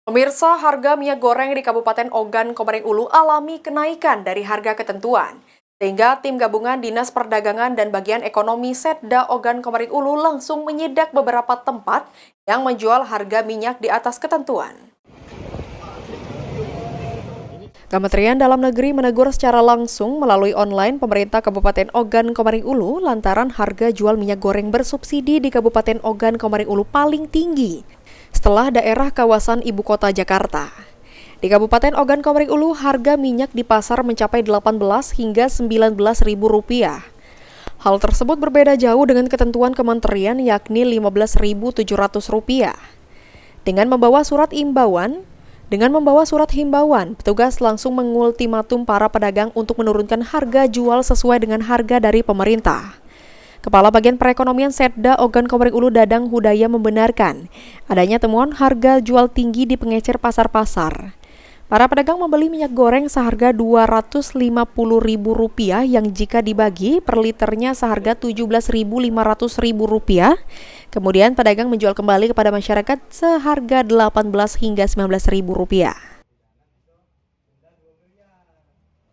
Pemirsa, harga minyak goreng di Kabupaten Ogan Komering Ulu alami kenaikan dari harga ketentuan. Sehingga tim gabungan Dinas Perdagangan dan Bagian Ekonomi Setda Ogan Komering Ulu langsung menyidak beberapa tempat yang menjual harga minyak di atas ketentuan. Kementerian Dalam Negeri menegur secara langsung melalui online pemerintah Kabupaten Ogan Komering Ulu lantaran harga jual minyak goreng bersubsidi di Kabupaten Ogan Komering Ulu paling tinggi setelah daerah kawasan ibu kota Jakarta. Di Kabupaten Ogan Komering Ulu, harga minyak di pasar mencapai 18 hingga 19 ribu rupiah. Hal tersebut berbeda jauh dengan ketentuan kementerian yakni 15.700 rupiah. Dengan membawa surat himbauan, petugas langsung mengultimatum para pedagang untuk menurunkan harga jual sesuai dengan harga dari pemerintah. Kepala Bagian Perekonomian Setda Ogan Komering Ulu Dadang Hudaya membenarkan adanya temuan harga jual tinggi di pengecer pasar-pasar. Para pedagang membeli minyak goreng seharga Rp250.000 yang jika dibagi per liternya seharga Rp17.500.000. Kemudian pedagang menjual kembali kepada masyarakat seharga Rp18 hingga Rp19.000.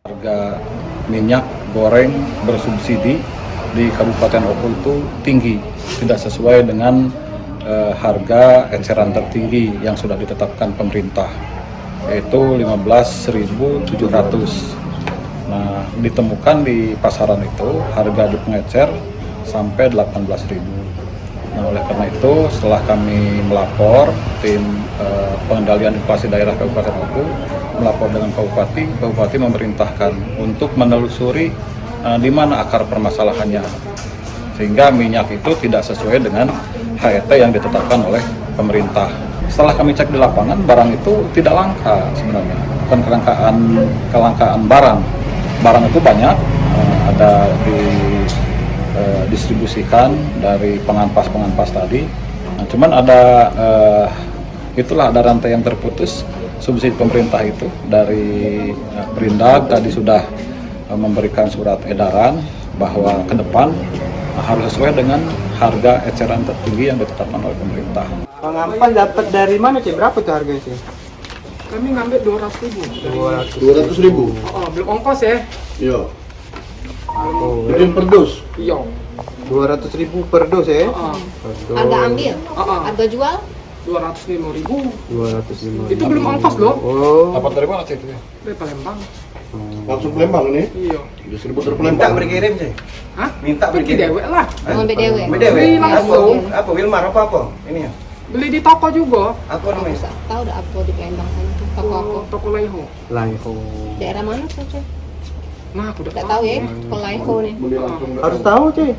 Harga minyak goreng bersubsidi di Kabupaten Ogan itu tinggi, tidak sesuai dengan harga eceran tertinggi yang sudah ditetapkan pemerintah, yaitu 15.700. Nah, ditemukan di pasaran itu harga di pengecer sampai 18.000. Nah, oleh karena itu setelah kami melapor, tim pengendalian inflasi daerah Kabupaten Ogan melapor dengan Bupati memerintahkan untuk menelusuri di mana akar permasalahannya, sehingga minyak itu tidak sesuai dengan HET yang ditetapkan oleh pemerintah. Setelah kami cek di lapangan, barang itu tidak langka sebenarnya, bukan kelangkaan barang itu banyak, ada didistribusikan dari pengampas tadi. Nah, cuman ada ada rantai yang terputus subsidi pemerintah itu dari Perindak tadi sudah memberikan surat edaran bahwa ke depan harus sesuai dengan harga eceran tertinggi yang ditetapkan oleh pemerintah. Pengampas dapat dari mana, Cik? Berapa tuh harganya, Cik? Kami ngambil 200.000. 200.000? Oh, belum ongkos ya? Iya. Jadi per dos? Iya. 200.000 per dos ya? Harga ambil? Harga jual? 205.000. 205. Itu belum ongkos loh. Oh. Dapat dari mana sih itu? Dari Palembang. Langsung Palembang nih? Iya. Distributor Minta Palembang. berkirim sih. Hah? Minta Pergi berkirim. dewek lah. Mau BDW? Beli langsung. Apa Wilmar apa? Ini ya. Beli di toko juga. Apa namanya? Bisa tahu udah apa di Palembang sana? Toko aku. Toko Laiho. Laiho. Daerah mana tuh, Cik? Nah, aku udah Nggak tahu ya, toko Laiho nih. Harus tahu, Cik.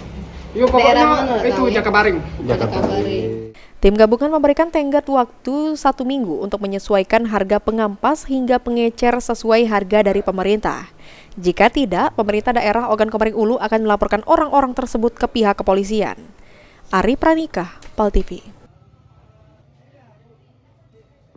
Iya, Daerah mana pokoknya nggak itu tahu ya? Jakabaring. Ada kabari. Tim gabungan memberikan tenggat waktu 1 minggu untuk menyesuaikan harga pengampas hingga pengecer sesuai harga dari pemerintah. Jika tidak, pemerintah daerah Ogan Komering Ulu akan melaporkan orang-orang tersebut ke pihak kepolisian. Ari Pranika, PAL TV.